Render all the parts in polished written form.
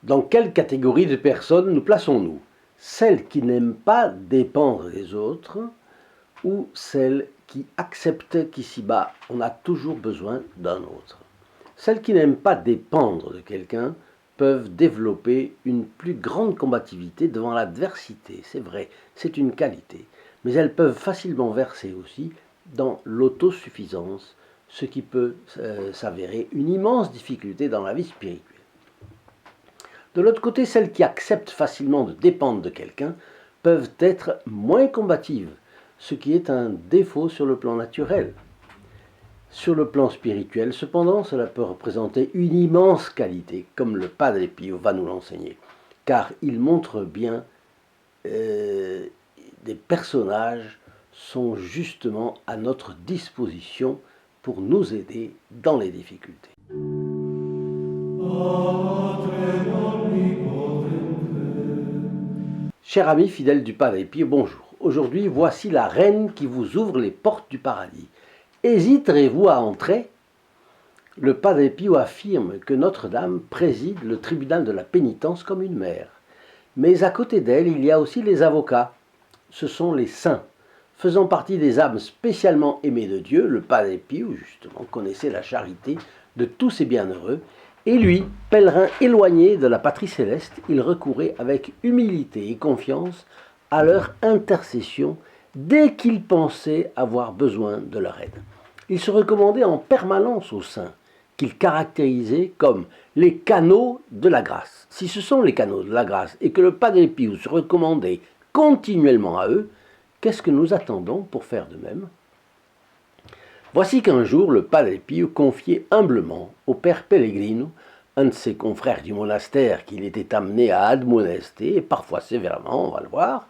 Dans quelle catégorie de personnes nous plaçons-nous? Celles qui n'aiment pas dépendre des autres ou celles qui acceptent qu'ici-bas, on a toujours besoin d'un autre? Celles qui n'aiment pas dépendre de quelqu'un peuvent développer une plus grande combativité devant l'adversité, c'est vrai, c'est une qualité, mais elles peuvent facilement verser aussi dans l'autosuffisance, ce qui peut s'avérer une immense difficulté dans la vie spirituelle. De l'autre côté, celles qui acceptent facilement de dépendre de quelqu'un peuvent être moins combatives, ce qui est un défaut sur le plan naturel. Sur le plan spirituel, cependant, cela peut représenter une immense qualité, comme le Padre Pio va nous l'enseigner, car il montre bien des personnages sont justement à notre disposition pour nous aider dans les difficultés. Chers amis fidèles du Padre Pio, bonjour. Aujourd'hui, voici la reine qui vous ouvre les portes du paradis. Hésiterez-vous à entrer? Le Padre Pio affirme que Notre-Dame préside le tribunal de la pénitence comme une mère. Mais à côté d'elle, il y a aussi les avocats. Ce sont les saints. Faisant partie des âmes spécialement aimées de Dieu, le Padre Pio, justement, connaissait la charité de tous ces bienheureux. Et lui, pèlerin éloigné de la patrie céleste, il recourait avec humilité et confiance à leur intercession dès qu'il pensait avoir besoin de leur aide. Il se recommandait en permanence aux saints, qu'il caractérisait comme les canaux de la grâce. Si ce sont les canaux de la grâce et que le Padre Pio se recommandait continuellement à eux, qu'est-ce que nous attendons pour faire de même? Voici qu'un jour, le Padre Pio confiait humblement au Père Pellegrino, un de ses confrères du monastère qu'il était amené à admonester, et parfois sévèrement, on va le voir,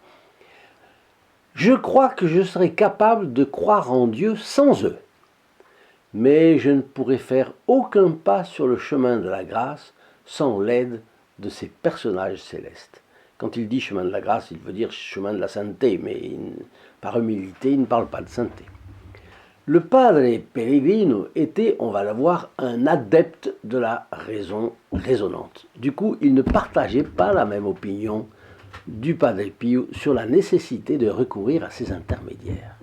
« Je crois que je serais capable de croire en Dieu sans eux, mais je ne pourrais faire aucun pas sur le chemin de la grâce sans l'aide de ces personnages célestes. » Quand il dit chemin de la grâce, il veut dire chemin de la sainteté, mais par humilité, il ne parle pas de sainteté. Le Padre Pellegrino était, on va le voir, un adepte de la raison raisonnante. Du coup, il ne partageait pas la même opinion du Padre Pio sur la nécessité de recourir à ces intermédiaires.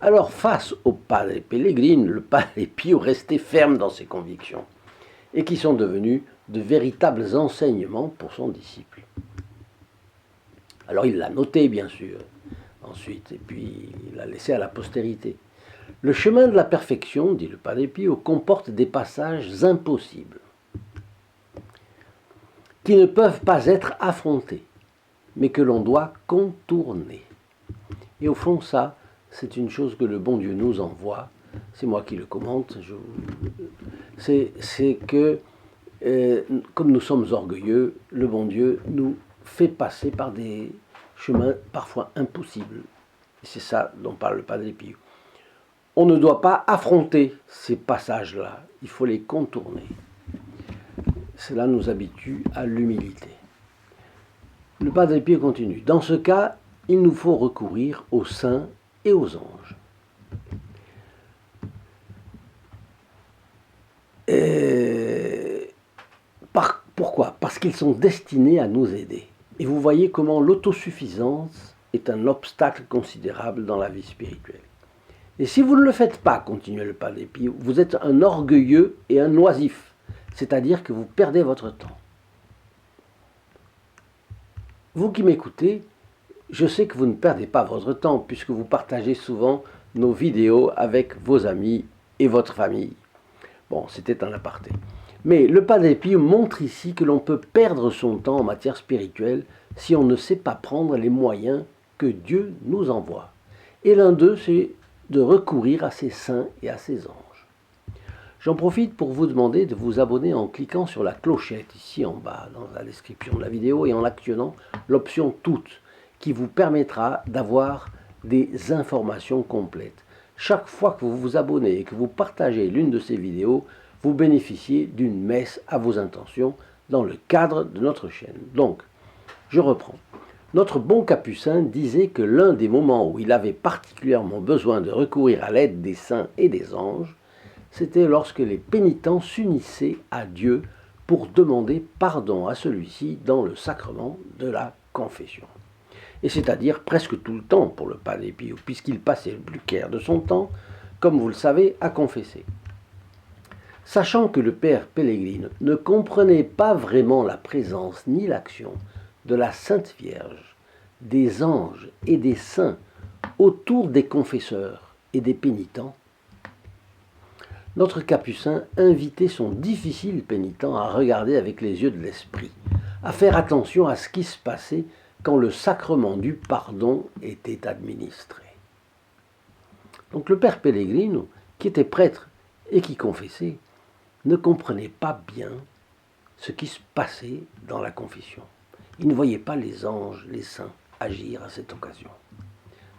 Alors, face au Padre Pellegrino, le Padre Pio restait ferme dans ses convictions et qui sont devenus de véritables enseignements pour son disciple. Alors, il l'a noté, bien sûr, ensuite, et puis il l'a laissé à la postérité. Le chemin de la perfection, dit le Padre Pio, comporte des passages impossibles, qui ne peuvent pas être affrontés, mais que l'on doit contourner. Et au fond, ça, c'est une chose que le bon Dieu nous envoie. C'est moi qui le commente. C'est que, comme nous sommes orgueilleux, le bon Dieu nous fait passer par des chemins parfois impossibles. Et c'est ça dont parle le Padre Pio. On ne doit pas affronter ces passages-là, il faut les contourner. Cela nous habitue à l'humilité. Le Padre Pio continue. Dans ce cas, il nous faut recourir aux saints et aux anges. Pourquoi? Parce qu'ils sont destinés à nous aider. Et vous voyez comment l'autosuffisance est un obstacle considérable dans la vie spirituelle. Et si vous ne le faites pas, continue le Padre Pio, vous êtes un orgueilleux et un oisif, c'est-à-dire que vous perdez votre temps. Vous qui m'écoutez, je sais que vous ne perdez pas votre temps puisque vous partagez souvent nos vidéos avec vos amis et votre famille. Bon, c'était un aparté. Mais le Padre Pio montre ici que l'on peut perdre son temps en matière spirituelle si on ne sait pas prendre les moyens que Dieu nous envoie. Et l'un d'eux, c'est de recourir à ses saints et à ses anges. J'en profite pour vous demander de vous abonner en cliquant sur la clochette ici en bas dans la description de la vidéo et en actionnant l'option toutes qui vous permettra d'avoir des informations complètes. Chaque fois que vous vous abonnez et que vous partagez l'une de ces vidéos, vous bénéficiez d'une messe à vos intentions dans le cadre de notre chaîne. Donc, je reprends. Notre bon Capucin disait que l'un des moments où il avait particulièrement besoin de recourir à l'aide des saints et des anges, c'était lorsque les pénitents s'unissaient à Dieu pour demander pardon à celui-ci dans le sacrement de la confession. Et c'est-à-dire presque tout le temps pour le Padre Pio, puisqu'il passait le plus clair de son temps, comme vous le savez, à confesser. Sachant que le père Pellegrino ne comprenait pas vraiment la présence ni l'action de la Sainte Vierge, des anges et des saints autour des confesseurs et des pénitents, notre capucin invitait son difficile pénitent à regarder avec les yeux de l'esprit, à faire attention à ce qui se passait quand le sacrement du pardon était administré. Donc le père Pellegrino, qui était prêtre et qui confessait, ne comprenait pas bien ce qui se passait dans la confession. Il ne voyait pas les anges, les saints agir à cette occasion.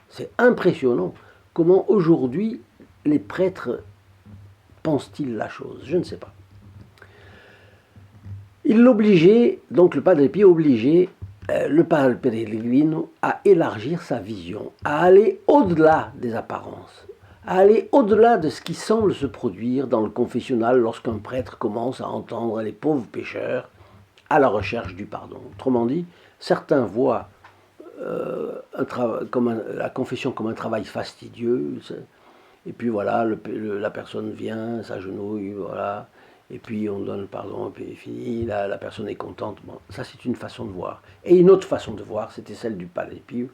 C'est impressionnant comment aujourd'hui les prêtres pensent-ils la chose, je ne sais pas. Il l'obligeait, donc le Padre Pio obligeait le Padre Pellegrino à élargir sa vision, à aller au-delà des apparences, à aller au-delà de ce qui semble se produire dans le confessionnal lorsqu'un prêtre commence à entendre les pauvres pécheurs à la recherche du pardon. Autrement dit, certains voient la confession comme un travail fastidieux, et puis voilà, la personne vient, s'agenouille, voilà, et puis on donne le pardon, et puis c'est fini, la personne est contente. Bon, ça c'est une façon de voir. Et une autre façon de voir, c'était celle du Padre Pio,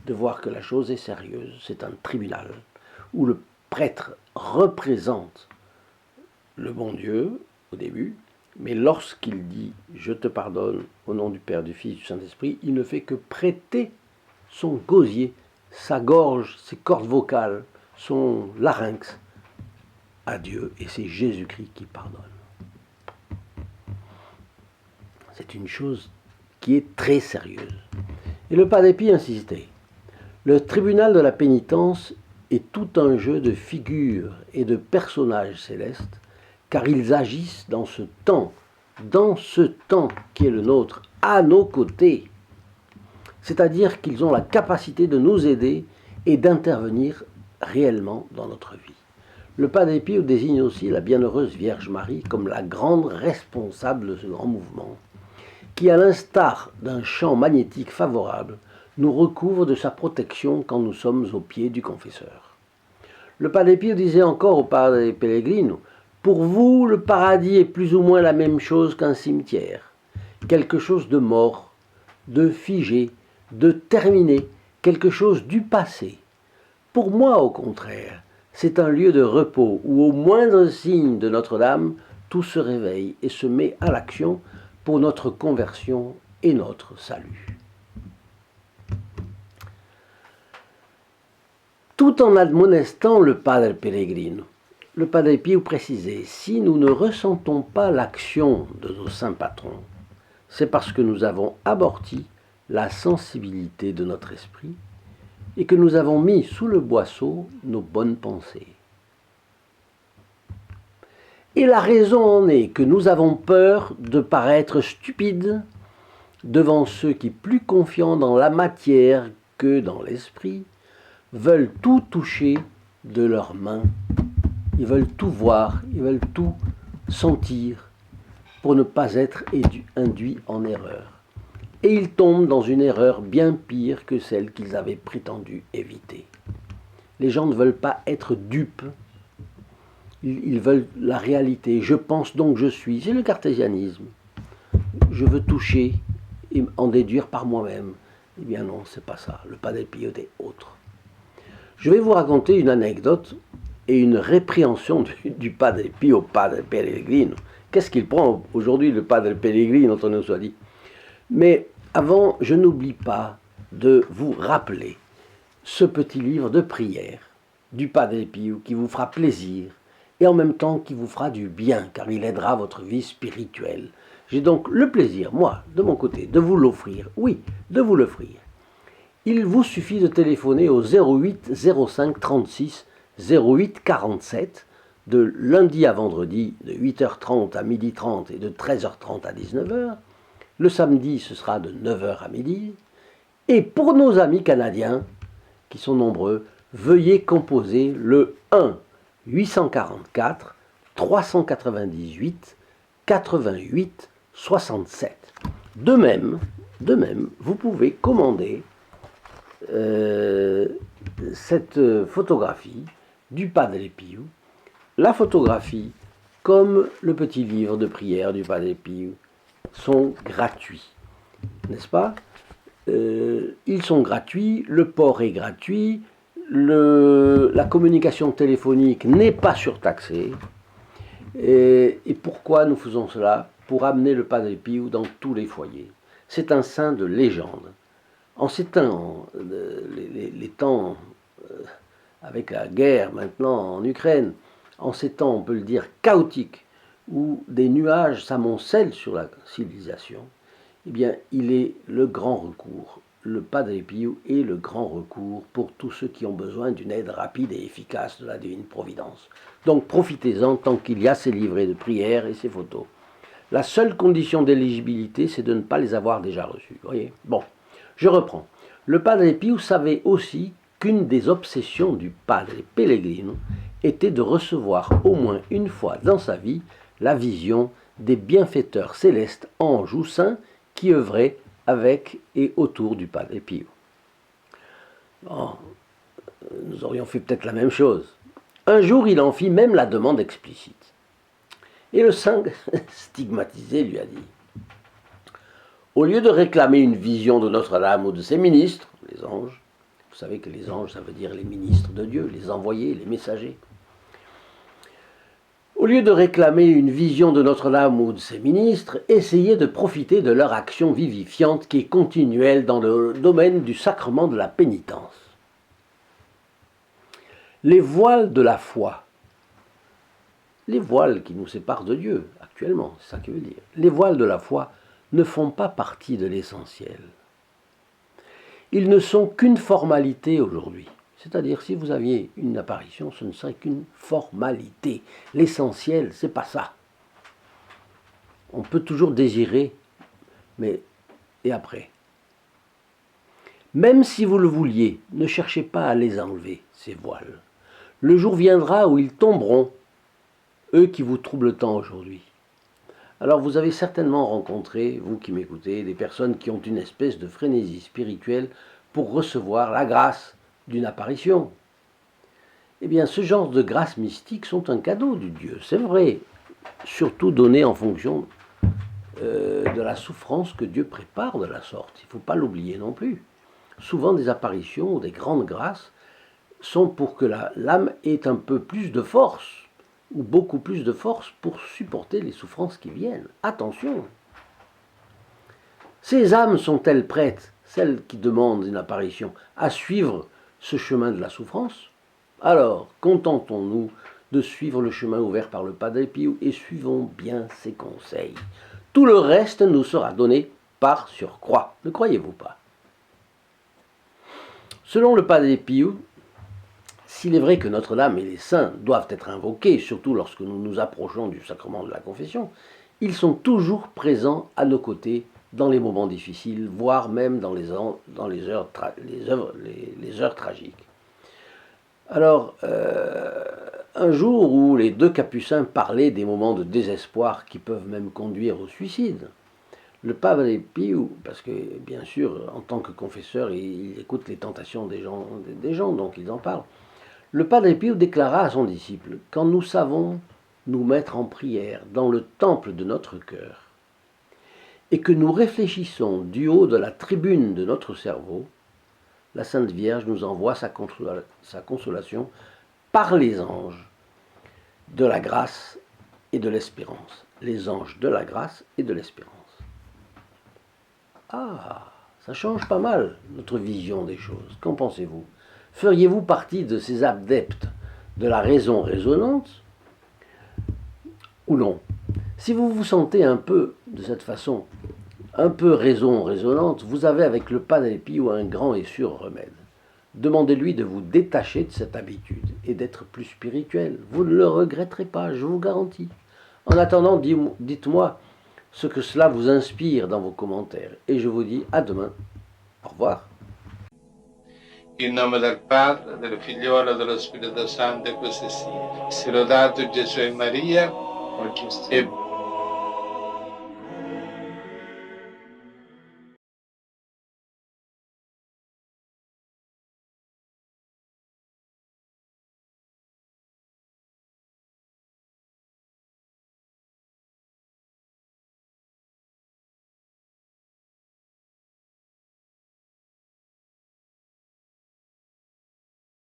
de voir que la chose est sérieuse, c'est un tribunal, où le prêtre représente le bon Dieu au début, mais lorsqu'il dit « je te pardonne au nom du Père, du Fils, du Saint-Esprit », il ne fait que prêter son gosier, sa gorge, ses cordes vocales, son larynx à Dieu, et c'est Jésus-Christ qui pardonne. C'est une chose qui est très sérieuse. Et le Padre Pio insistait. Le tribunal de la pénitence est tout un jeu de figures et de personnages célestes, car ils agissent dans ce temps qui est le nôtre, à nos côtés. C'est-à-dire qu'ils ont la capacité de nous aider et d'intervenir réellement dans notre vie. Le Padre Pio désigne aussi la bienheureuse Vierge Marie comme la grande responsable de ce grand mouvement, qui, à l'instar d'un champ magnétique favorable, nous recouvre de sa protection quand nous sommes au pied du confesseur. Le Padre Pio disait encore au Padre Pellegrino, « Pour vous, le paradis est plus ou moins la même chose qu'un cimetière, quelque chose de mort, de figé, de terminé, quelque chose du passé. Pour moi, au contraire, c'est un lieu de repos où, au moindre signe de Notre-Dame, tout se réveille et se met à l'action pour notre conversion et notre salut. » Tout en admonestant le Padre Pellegrino, le Padre Pio précisait, si nous ne ressentons pas l'action de nos saints patrons, c'est parce que nous avons aborti la sensibilité de notre esprit et que nous avons mis sous le boisseau nos bonnes pensées. Et la raison en est que nous avons peur de paraître stupides devant ceux qui, plus confiants dans la matière que dans l'esprit, veulent tout toucher de leurs mains. Ils veulent tout voir, ils veulent tout sentir pour ne pas être induits en erreur. Et ils tombent dans une erreur bien pire que celle qu'ils avaient prétendu éviter. Les gens ne veulent pas être dupes, ils veulent la réalité. Je pense donc je suis. C'est le cartésianisme. Je veux toucher et en déduire par moi-même. Eh bien non, c'est pas ça. Le Padre Pio est autre. Je vais vous raconter une anecdote et une répréhension du Padre Pio au Padre Pellegrino. Qu'est-ce qu'il prend aujourd'hui, le Padre Pellegrino, entre nous soit dit. Mais avant, je n'oublie pas de vous rappeler ce petit livre de prière du Padre Pio qui vous fera plaisir et en même temps qui vous fera du bien, car il aidera votre vie spirituelle. J'ai donc le plaisir, moi, de mon côté, de vous l'offrir. Oui, de vous l'offrir. Il vous suffit de téléphoner au 08 05 36 08 47 de lundi à vendredi de 8h30 à 12h30 et de 13h30 à 19h. Le samedi, ce sera de 9h à midi. Et pour nos amis canadiens, qui sont nombreux, veuillez composer le 1 844 398 88 67. De même, vous pouvez commander cette photographie du Padre Pio, la photographie comme le petit livre de prière du Padre Pio sont gratuits, n'est-ce pas? Ils sont gratuits, le port est gratuit, la communication téléphonique n'est pas surtaxée. Et pourquoi nous faisons cela? Pour amener le Padre Pio dans tous les foyers. C'est un saint de légende. En ces temps, les temps avec la guerre maintenant en Ukraine, en ces temps, on peut le dire, chaotiques, où des nuages s'amoncellent sur la civilisation, eh bien, il est le grand recours. Le Padre Pio est le grand recours pour tous ceux qui ont besoin d'une aide rapide et efficace de la divine providence. Donc profitez-en tant qu'il y a ces livrets de prière et ces photos. La seule condition d'éligibilité, c'est de ne pas les avoir déjà reçus. Voyez. Bon, je reprends. Le Padre Pio savait aussi qu'une des obsessions du Padre Pellegrino était de recevoir au moins une fois dans sa vie la vision des bienfaiteurs célestes, anges ou saints, qui œuvraient avec et autour du Padre Pio. Bon, nous aurions fait peut-être la même chose. Un jour, il en fit même la demande explicite. Et le saint stigmatisé lui a dit: au lieu de réclamer une vision de Notre-Dame ou de ses ministres, les anges, vous savez que les anges, ça veut dire les ministres de Dieu, les envoyés, les messagers. Au lieu de réclamer une vision de Notre-Dame ou de ses ministres, essayez de profiter de leur action vivifiante qui est continuelle dans le domaine du sacrement de la pénitence. Les voiles de la foi, les voiles qui nous séparent de Dieu actuellement, c'est ça qui veut dire, les voiles de la foi ne font pas partie de l'essentiel. Ils ne sont qu'une formalité aujourd'hui. C'est-à-dire, si vous aviez une apparition, ce ne serait qu'une formalité. L'essentiel, c'est pas ça. On peut toujours désirer, mais et après? Même si vous le vouliez, ne cherchez pas à les enlever, ces voiles. Le jour viendra où ils tomberont, eux qui vous troublent tant aujourd'hui. Alors vous avez certainement rencontré, vous qui m'écoutez, des personnes qui ont une espèce de frénésie spirituelle pour recevoir la grâce d'une apparition. Eh bien, ce genre de grâces mystiques sont un cadeau du Dieu, c'est vrai, surtout donné en fonction de la souffrance que Dieu prépare de la sorte. Il ne faut pas l'oublier non plus. Souvent, des apparitions ou des grandes grâces sont pour que l'âme ait un peu plus de force, ou beaucoup plus de force pour supporter les souffrances qui viennent. Attention! Ces âmes sont-elles prêtes, celles qui demandent une apparition, à suivre ce chemin de la souffrance? Alors, contentons-nous de suivre le chemin ouvert par le Padre Pio et suivons bien ses conseils. Tout le reste nous sera donné par surcroît, ne croyez-vous pas? Selon le Padre Pio, s'il est vrai que Notre-Dame et les saints doivent être invoqués, surtout lorsque nous nous approchons du sacrement de la confession, ils sont toujours présents à nos côtés dans les moments difficiles, voire même dans les heures tragiques. Alors, un jour où les deux capucins parlaient des moments de désespoir qui peuvent même conduire au suicide, le Padre Pio, parce que bien sûr, en tant que confesseur, il écoute les tentations des gens, donc ils en parlent. Le Padre Pio déclara à son disciple: quand nous savons nous mettre en prière dans le temple de notre cœur, et que nous réfléchissons du haut de la tribune de notre cerveau, la Sainte Vierge nous envoie sa consolation par les anges de la grâce et de l'espérance. Les anges de la grâce et de l'espérance. Ah, ça change pas mal notre vision des choses. Qu'en pensez-vous? Feriez-vous partie de ces adeptes de la raison résonante ou non? Si vous vous sentez un peu de cette façon, un peu raison résonante, vous avez avec le Padre Pio un grand et sûr remède. Demandez-lui de vous détacher de cette habitude et d'être plus spirituel. Vous ne le regretterez pas, je vous garantis. En attendant, dites-moi ce que cela vous inspire dans vos commentaires. Et je vous dis à demain. Au revoir. In nome del Padre, del Figliolo e dello Spirito Santo, e così sia. Sia lodato Gesù e Maria, e